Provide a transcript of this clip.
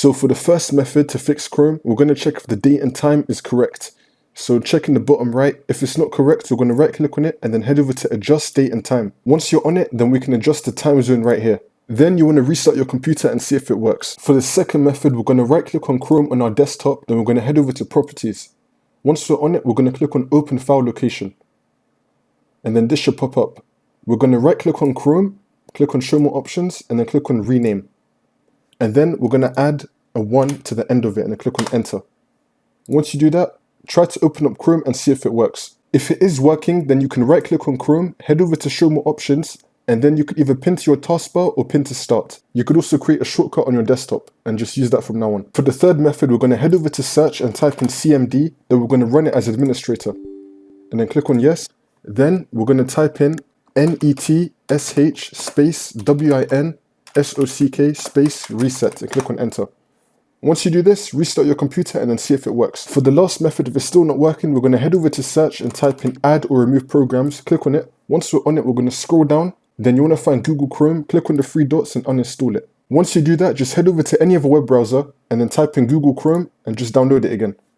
So for the first method to fix Chrome, we're going to check if the date and time is correct. So check in the bottom right. If it's not correct, we're going to right click on it and then head over to adjust date and time. Once you're on it, then we can adjust the time zone right here. Then you want to restart your computer and see if it works. For the second method, we're going to right click on Chrome on our desktop, then we're going to head over to properties. Once we're on it, we're going to click on open file location. And then this should pop up. We're going to right click on Chrome, click on show more options, and then click on rename. And then we're going to add a 1 to the end of it and then click on enter. Once you do that, try to open up Chrome and see if it works. If it is working, then you can right click on Chrome, head over to show more options, and then you could either pin to your taskbar or pin to start. You could also create a shortcut on your desktop and just use that from now on. For the third method, we're going to head over to search and type in CMD, then we're going to run it as administrator. And then click on yes. Then we're going to type in NETSH space WINSOCK space reset and click on enter. Once you do this, restart your computer and then see if it works. For the last method, if it's still not working, we're going to head over to search and type in add or remove programs, click on it. Once we're on it, we're going to scroll down, then you want to find Google Chrome, click on the 3 dots and uninstall it. Once you do that, just head over to any other web browser and then type in Google Chrome and just download it again.